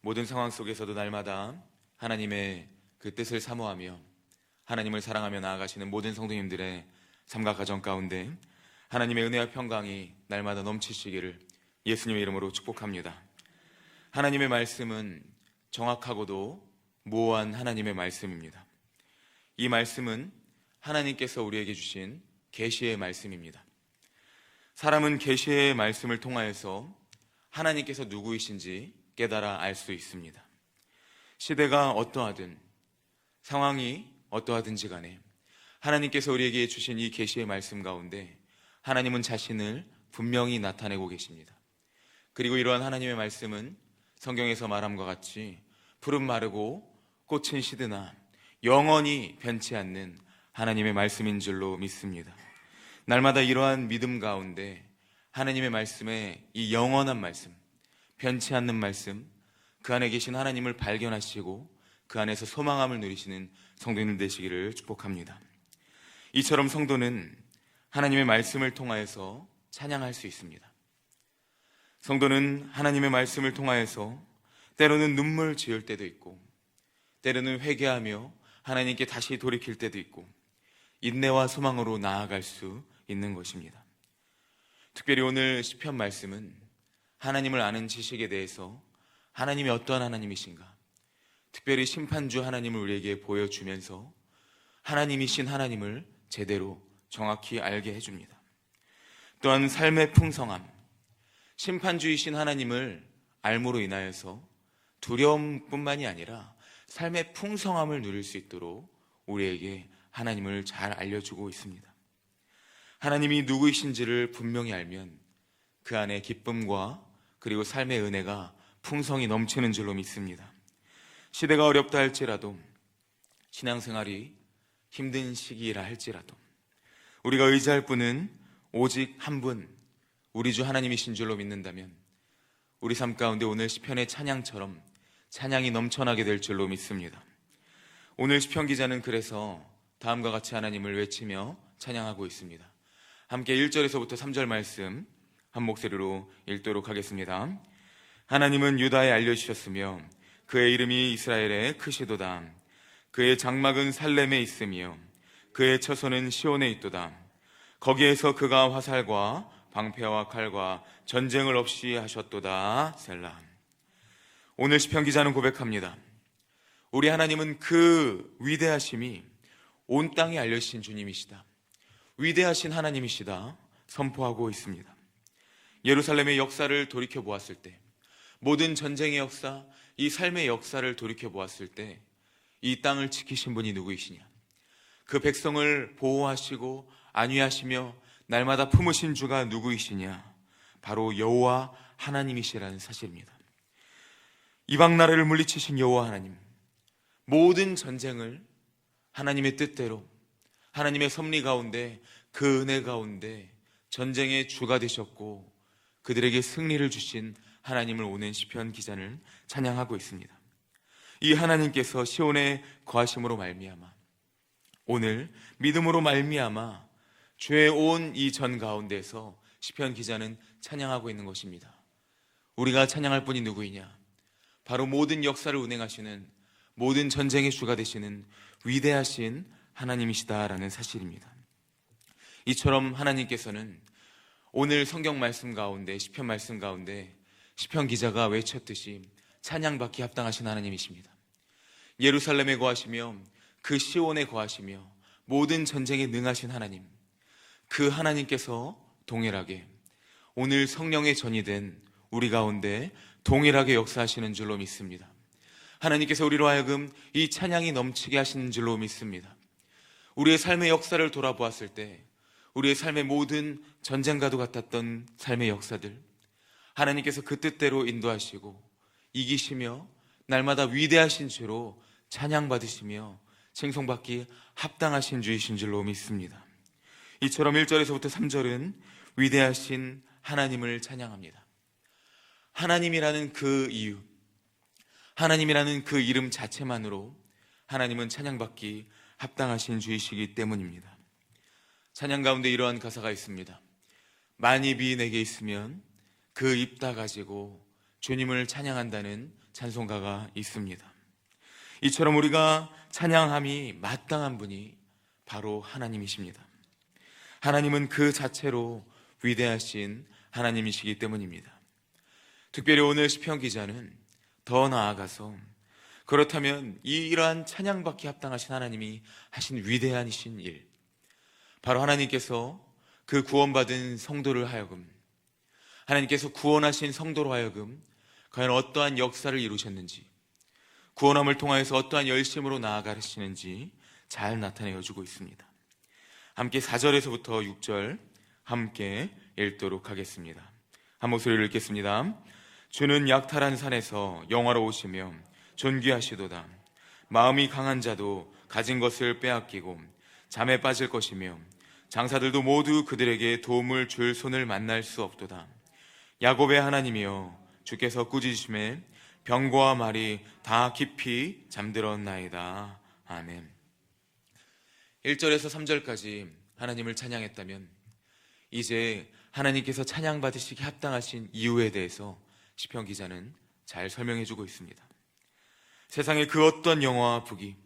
모든 상황 속에서도 날마다 하나님의 그 뜻을 사모하며 하나님을 사랑하며 나아가시는 모든 성도님들의 삶과 가정 가운데 하나님의 은혜와 평강이 날마다 넘치시기를 예수님의 이름으로 축복합니다. 하나님의 말씀은 정확하고도 모호한 하나님의 말씀입니다. 이 말씀은 하나님께서 우리에게 주신 계시의 말씀입니다. 사람은 계시의 말씀을 통하여서 하나님께서 누구이신지 깨달아 알 수 있습니다. 시대가 어떠하든 상황이 어떠하든지 간에 하나님께서 우리에게 주신 이 계시의 말씀 가운데 하나님은 자신을 분명히 나타내고 계십니다. 그리고 이러한 하나님의 말씀은 성경에서 말함과 같이 푸른 마르고 꽃은 시드나 영원히 변치 않는 하나님의 말씀인 줄로 믿습니다. 날마다 이러한 믿음 가운데 하나님의 말씀에 이 영원한 말씀, 변치 않는 말씀, 그 안에 계신 하나님을 발견하시고 그 안에서 소망함을 누리시는 성도님 되시기를 축복합니다. 이처럼 성도는 하나님의 말씀을 통하여서 찬양할 수 있습니다. 성도는 하나님의 말씀을 통하여서 때로는 눈물 지을 때도 있고 때로는 회개하며 하나님께 다시 돌이킬 때도 있고 인내와 소망으로 나아갈 수 있는 것입니다. 특별히 오늘 시편 말씀은 하나님을 아는 지식에 대해서 하나님이 어떠한 하나님이신가, 특별히 심판주 하나님을 우리에게 보여주면서 하나님이신 하나님을 제대로 정확히 알게 해줍니다. 또한 삶의 풍성함, 심판주이신 하나님을 알므로 인하여서 두려움뿐만이 아니라 삶의 풍성함을 누릴 수 있도록 우리에게 하나님을 잘 알려주고 있습니다. 하나님이 누구이신지를 분명히 알면 그 안에 기쁨과 그리고 삶의 은혜가 풍성히 넘치는 줄로 믿습니다. 시대가 어렵다 할지라도, 신앙생활이 힘든 시기라 할지라도 우리가 의지할 분은 오직 한 분, 우리 주 하나님이신 줄로 믿는다면 우리 삶 가운데 오늘 시편의 찬양처럼 찬양이 넘쳐나게 될 줄로 믿습니다. 오늘 시편 기자는 그래서 다음과 같이 하나님을 외치며 찬양하고 있습니다. 함께 1절에서부터 3절 말씀 한 목소리로 읽도록 하겠습니다. 하나님은 유다에 알려주셨으며 그의 이름이 이스라엘에 크시도다. 그의 장막은 살렘에 있으며 그의 처소는 시온에 있도다. 거기에서 그가 화살과 방패와 칼과 전쟁을 없이 하셨도다. 셀라. 오늘 시편 기자는 고백합니다. 우리 하나님은 그 위대하심이 온 땅에 알려주신 주님이시다, 위대하신 하나님이시다 선포하고 있습니다. 예루살렘의 역사를 돌이켜 보았을 때, 모든 전쟁의 역사, 이 삶의 역사를 돌이켜 보았을 때 이 땅을 지키신 분이 누구이시냐, 그 백성을 보호하시고 안위하시며 날마다 품으신 주가 누구이시냐, 바로 여호와 하나님이시라는 사실입니다. 이방 나라를 물리치신 여호와 하나님, 모든 전쟁을 하나님의 뜻대로 하나님의 섭리 가운데 그 은혜 가운데 전쟁의 주가 되셨고 그들에게 승리를 주신 하나님을 오는 시편 기자는 찬양하고 있습니다. 이 하나님께서 시온에 거하심으로 말미암아 오늘 믿음으로 말미암아 죄 온 이 전 가운데서 시편 기자는 찬양하고 있는 것입니다. 우리가 찬양할 분이 누구이냐, 바로 모든 역사를 운행하시는 모든 전쟁의 주가 되시는 위대하신 하나님이시다라는 사실입니다. 이처럼 하나님께서는 오늘 성경 말씀 가운데, 시편 말씀 가운데 시편 기자가 외쳤듯이 찬양받기 합당하신 하나님이십니다. 예루살렘에 거하시며 그 시온에 거하시며 모든 전쟁에 능하신 하나님, 그 하나님께서 동일하게 오늘 성령의 전이 된 우리 가운데 동일하게 역사하시는 줄로 믿습니다. 하나님께서 우리로 하여금 이 찬양이 넘치게 하시는 줄로 믿습니다. 우리의 삶의 역사를 돌아보았을 때 우리의 삶의 모든 전쟁과도 같았던 삶의 역사들, 하나님께서 그 뜻대로 인도하시고 이기시며 날마다 위대하신 죄로 찬양받으시며 칭송받기 합당하신 주이신 줄로 믿습니다. 이처럼 1절에서부터 3절은 위대하신 하나님을 찬양합니다. 하나님이라는 그 이유, 하나님이라는 그 이름 자체만으로 하나님은 찬양받기 합당하신 주이시기 때문입니다. 찬양 가운데 이러한 가사가 있습니다. 만입이 내게 있으면 그 입 다 가지고 주님을 찬양한다는 찬송가가 있습니다. 이처럼 우리가 찬양함이 마땅한 분이 바로 하나님이십니다. 하나님은 그 자체로 위대하신 하나님이시기 때문입니다. 특별히 오늘 시편 기자는 더 나아가서 그렇다면 이러한 찬양받기 합당하신 하나님이 하신 위대하신 일, 바로 하나님께서 그 구원받은 성도를 하여금, 하나님께서 구원하신 성도로 하여금 과연 어떠한 역사를 이루셨는지, 구원함을 통하여서 어떠한 열심으로 나아가시는지 잘 나타내어주고 있습니다. 함께 4절에서부터 6절 함께 읽도록 하겠습니다. 한 목소리를 읽겠습니다. 주는 약탈한 산에서 영화로우시며 존귀하시도다. 마음이 강한 자도 가진 것을 빼앗기고 잠에 빠질 것이며 장사들도 모두 그들에게 도움을 줄 손을 만날 수 없도다. 야곱의 하나님이여, 주께서 꾸짖으심에 병거와 말이 다 깊이 잠들었나이다. 아멘. 1절에서 3절까지 하나님을 찬양했다면 이제 하나님께서 찬양받으시기 합당하신 이유에 대해서 시편 기자는 잘 설명해주고 있습니다. 세상의 그 어떤 영화와 부귀,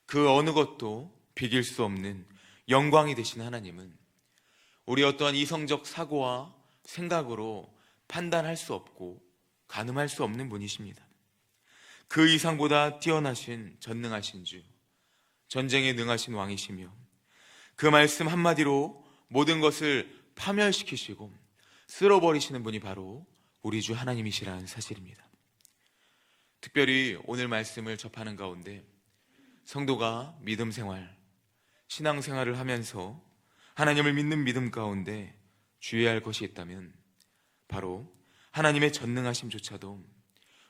그 어느 것도 비길 수 없는 영광이 되신 하나님은 우리 어떠한 이성적 사고와 생각으로 판단할 수 없고 가늠할 수 없는 분이십니다. 그 이상보다 뛰어나신 전능하신 주, 전쟁에 능하신 왕이시며 그 말씀 한마디로 모든 것을 파멸시키시고 쓸어버리시는 분이 바로 우리 주 하나님이시라는 사실입니다. 특별히 오늘 말씀을 접하는 가운데 성도가 믿음 생활, 신앙 생활을 하면서 하나님을 믿는 믿음 가운데 주의해야 할 것이 있다면 바로 하나님의 전능하심조차도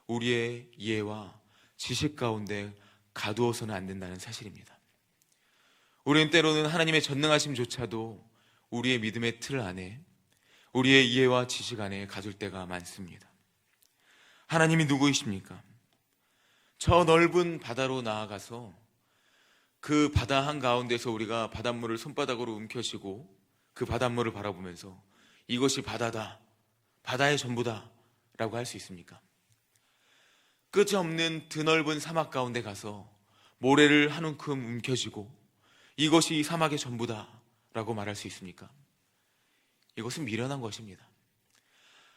우리의 이해와 지식 가운데 가두어서는 안 된다는 사실입니다. 우리는 때로는 하나님의 전능하심조차도 우리의 믿음의 틀 안에, 우리의 이해와 지식 안에 가둘 때가 많습니다. 하나님이 누구이십니까? 저 넓은 바다로 나아가서 그 바다 한가운데서 우리가 바닷물을 손바닥으로 움켜쥐고 그 바닷물을 바라보면서 이것이 바다다, 바다의 전부다 라고 할 수 있습니까? 끝이 없는 드넓은 사막 가운데 가서 모래를 한 움큼 움켜쥐고 이것이 이 사막의 전부다 라고 말할 수 있습니까? 이것은 미련한 것입니다.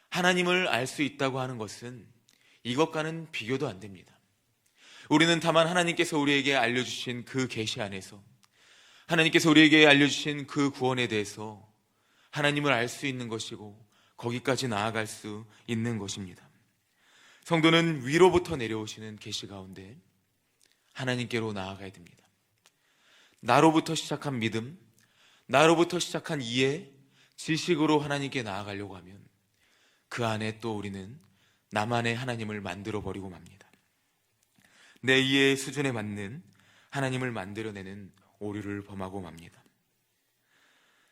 하나님을 알 수 있다고 하는 것은 이것과는 비교도 안 됩니다. 우리는 다만 하나님께서 우리에게 알려주신 그 계시 안에서, 하나님께서 우리에게 알려주신 그 구원에 대해서 하나님을 알 수 있는 것이고 거기까지 나아갈 수 있는 것입니다. 성도는 위로부터 내려오시는 계시 가운데 하나님께로 나아가야 됩니다. 나로부터 시작한 믿음, 나로부터 시작한 이해, 지식으로 하나님께 나아가려고 하면 그 안에 또 우리는 나만의 하나님을 만들어버리고 맙니다. 내 이해의 수준에 맞는 하나님을 만들어내는 오류를 범하고 맙니다.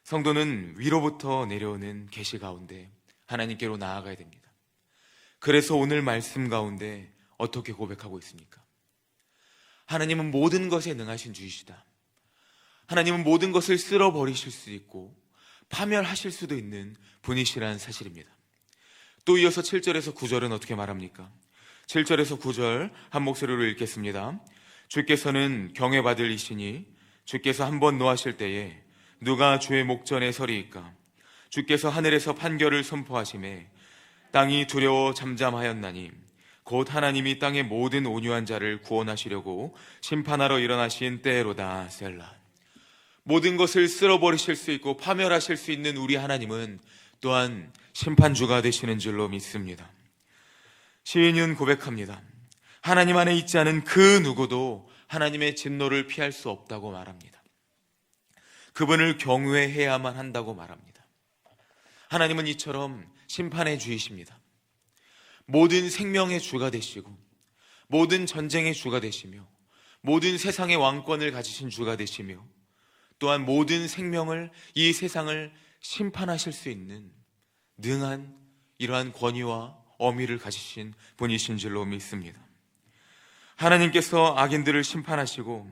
성도는 위로부터 내려오는 계시 가운데 하나님께로 나아가야 됩니다. 그래서 오늘 말씀 가운데 어떻게 고백하고 있습니까? 하나님은 모든 것에 능하신 주이시다. 하나님은 모든 것을 쓸어버리실 수 있고 파멸하실 수도 있는 분이시라는 사실입니다. 또 이어서 7절에서 9절은 어떻게 말합니까? 7절에서 9절 한 목소리로 읽겠습니다. 주께서는 경외받을 이시니 주께서 한번 노하실 때에 누가 주의 목전에 서리이까? 주께서 하늘에서 판결을 선포하시매 땅이 두려워 잠잠하였나니 곧 하나님이 땅의 모든 온유한 자를 구원하시려고 심판하러 일어나신 때로다. 셀라. 모든 것을 쓸어버리실 수 있고 파멸하실 수 있는 우리 하나님은 또한 심판주가 되시는 줄로 믿습니다. 시인은 고백합니다. 하나님 안에 있지 않은 그 누구도 하나님의 진노를 피할 수 없다고 말합니다. 그분을 경외해야만 한다고 말합니다. 하나님은 이처럼 심판의 주이십니다. 모든 생명의 주가 되시고 모든 전쟁의 주가 되시며 모든 세상의 왕권을 가지신 주가 되시며 또한 모든 생명을, 이 세상을 심판하실 수 있는 능한 이러한 권위와 어미를 가지신 분이신 줄로 믿습니다. 하나님께서 악인들을 심판하시고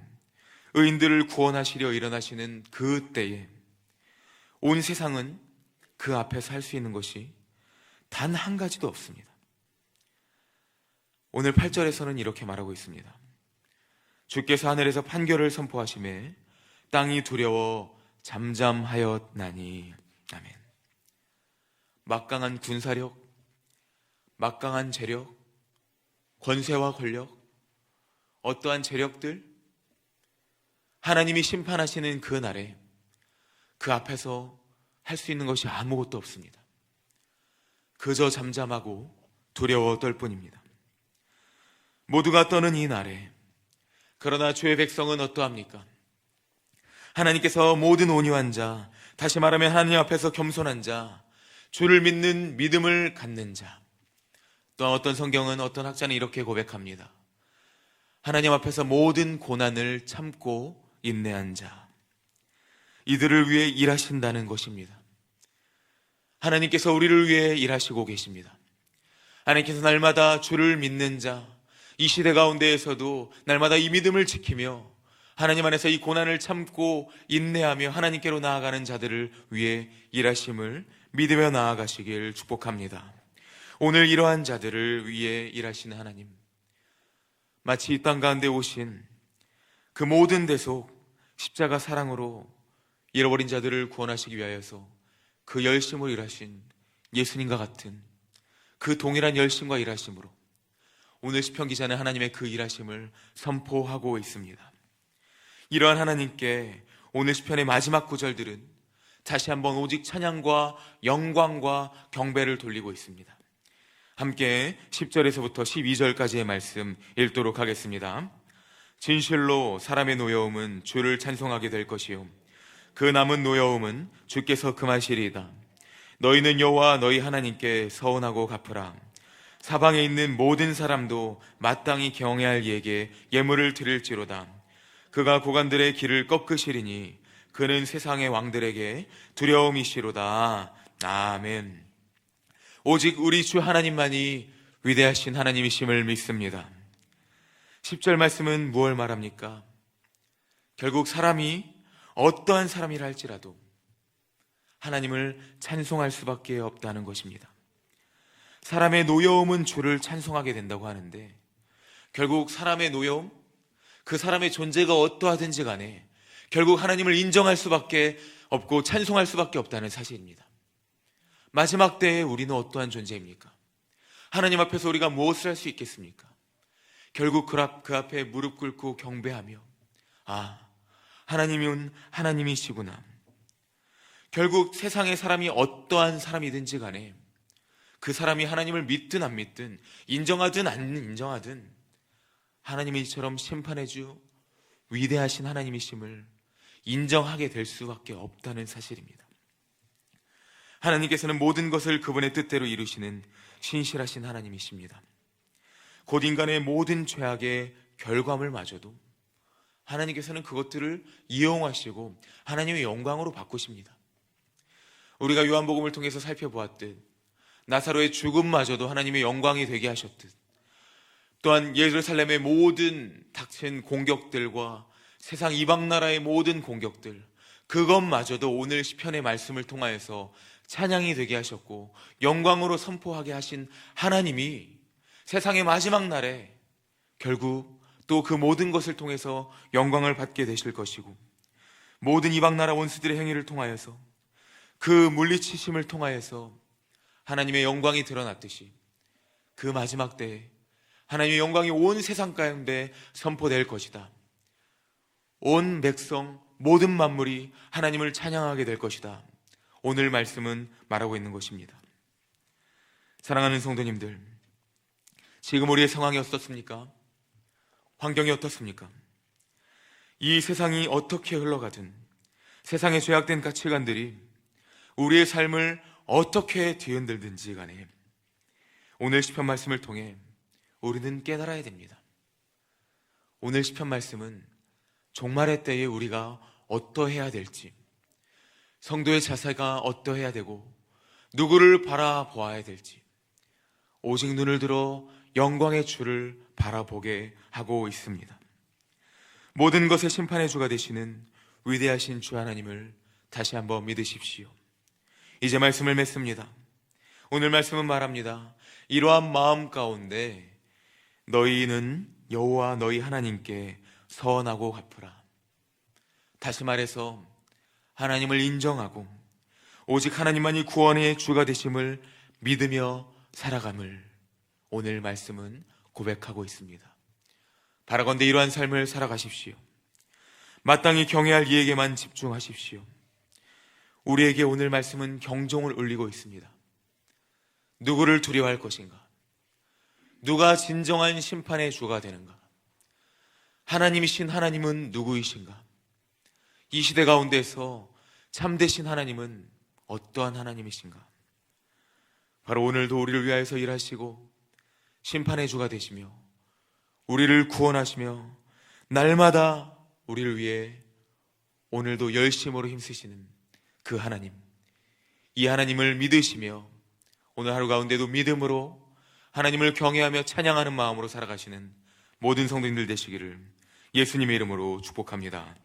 의인들을 구원하시려 일어나시는 그 때에 온 세상은 그 앞에서 할 수 있는 것이 단 한 가지도 없습니다. 오늘 8절에서는 이렇게 말하고 있습니다. 주께서 하늘에서 판결을 선포하시매 땅이 두려워 잠잠하였나니. 아멘. 막강한 군사력, 막강한 재력, 권세와 권력, 어떠한 재력들, 하나님이 심판하시는 그 날에 그 앞에서 할 수 있는 것이 아무것도 없습니다. 그저 잠잠하고 두려워 떨 뿐입니다. 모두가 떠는 이 날에, 그러나 주의 백성은 어떠합니까? 하나님께서 모든 온유한 자, 다시 말하면 하나님 앞에서 겸손한 자, 주를 믿는 믿음을 갖는 자, 또한 어떤 성경은, 어떤 학자는 이렇게 고백합니다. 하나님 앞에서 모든 고난을 참고 인내한 자, 이들을 위해 일하신다는 것입니다. 하나님께서 우리를 위해 일하시고 계십니다. 하나님께서 날마다 주를 믿는 자, 이 시대 가운데에서도 날마다 이 믿음을 지키며 하나님 안에서 이 고난을 참고 인내하며 하나님께로 나아가는 자들을 위해 일하심을 믿으며 나아가시길 축복합니다. 오늘 이러한 자들을 위해 일하시는 하나님, 마치 이 땅 가운데 오신 그 모든 대속 십자가 사랑으로 잃어버린 자들을 구원하시기 위하여서 그 열심을 일하신 예수님과 같은 그 동일한 열심과 일하심으로 오늘 시편 기자는 하나님의 그 일하심을 선포하고 있습니다. 이러한 하나님께 오늘 시편의 마지막 구절들은 다시 한번 오직 찬양과 영광과 경배를 돌리고 있습니다. 함께 10절에서부터 12절까지의 말씀 읽도록 하겠습니다. 진실로 사람의 노여움은 주를 찬송하게 될 것이요 그 남은 노여움은 주께서 금하시리이다. 너희는 여호와 너희 하나님께 서원하고 갚으라. 사방에 있는 모든 사람도 마땅히 경외할 이에게 예물을 드릴지로다. 그가 고관들의 길을 꺾으시리니 그는 세상의 왕들에게 두려움이시로다. 아멘. 오직 우리 주 하나님만이 위대하신 하나님이심을 믿습니다. 10절 말씀은 무엇을 말합니까? 결국 사람이 어떠한 사람이라 할지라도 하나님을 찬송할 수밖에 없다는 것입니다. 사람의 노여움은 주를 찬송하게 된다고 하는데, 결국 사람의 노여움, 그 사람의 존재가 어떠하든지 간에 결국 하나님을 인정할 수밖에 없고 찬송할 수밖에 없다는 사실입니다. 마지막 때에 우리는 어떠한 존재입니까? 하나님 앞에서 우리가 무엇을 할 수 있겠습니까? 결국 그 앞에 무릎 꿇고 경배하며, 아, 하나님은 하나님이시구나. 결국 세상의 사람이 어떠한 사람이든지 간에 그 사람이 하나님을 믿든 안 믿든, 인정하든 안 인정하든 하나님이 이처럼 심판해주 위대하신 하나님이심을 인정하게 될 수밖에 없다는 사실입니다. 하나님께서는 모든 것을 그분의 뜻대로 이루시는 신실하신 하나님이십니다. 곧 인간의 모든 죄악의 결과물마저도 하나님께서는 그것들을 이용하시고 하나님의 영광으로 바꾸십니다. 우리가 요한복음을 통해서 살펴보았듯 나사로의 죽음마저도 하나님의 영광이 되게 하셨듯, 또한 예루살렘의 모든 닥친 공격들과 세상 이방 나라의 모든 공격들, 그것마저도 오늘 시편의 말씀을 통하여서 찬양이 되게 하셨고 영광으로 선포하게 하신 하나님이 세상의 마지막 날에 결국 또 그 모든 것을 통해서 영광을 받게 되실 것이고, 모든 이방 나라 원수들의 행위를 통하여서 그 물리치심을 통하여서 하나님의 영광이 드러났듯이 그 마지막 때에 하나님의 영광이 온 세상 가운데 선포될 것이다. 온 백성, 모든 만물이 하나님을 찬양하게 될 것이다. 오늘 말씀은 말하고 있는 것입니다. 사랑하는 성도님들, 지금 우리의 상황이 어떻습니까? 환경이 어떻습니까? 이 세상이 어떻게 흘러가든, 세상의 죄악된 가치관들이 우리의 삶을 어떻게 뒤흔들든지 간에 오늘 시편 말씀을 통해 우리는 깨달아야 됩니다. 오늘 시편 말씀은 종말의 때에 우리가 어떠해야 될지, 성도의 자세가 어떠해야 되고 누구를 바라보아야 될지, 오직 눈을 들어 영광의 주를 바라보게 하고 있습니다. 모든 것의 심판의 주가 되시는 위대하신 주 하나님을 다시 한번 믿으십시오. 이제 말씀을 맺습니다. 오늘 말씀은 말합니다. 이러한 마음 가운데 너희는 여호와 너희 하나님께 선하고 갚으라. 다시 말해서 하나님을 인정하고 오직 하나님만이 구원의 주가 되심을 믿으며 살아감을 오늘 말씀은 고백하고 있습니다. 바라건대 이러한 삶을 살아가십시오. 마땅히 경외할 이에게만 집중하십시오. 우리에게 오늘 말씀은 경종을 울리고 있습니다. 누구를 두려워할 것인가? 누가 진정한 심판의 주가 되는가? 하나님이신 하나님은 누구이신가? 이 시대 가운데서 참되신 하나님은 어떠한 하나님이신가? 바로 오늘도 우리를 위하여서 일하시고 심판의 주가 되시며 우리를 구원하시며 날마다 우리를 위해 오늘도 열심으로 힘쓰시는 그 하나님, 이 하나님을 믿으시며 오늘 하루 가운데도 믿음으로 하나님을 경외하며 찬양하는 마음으로 살아가시는 모든 성도님들 되시기를 예수님의 이름으로 축복합니다.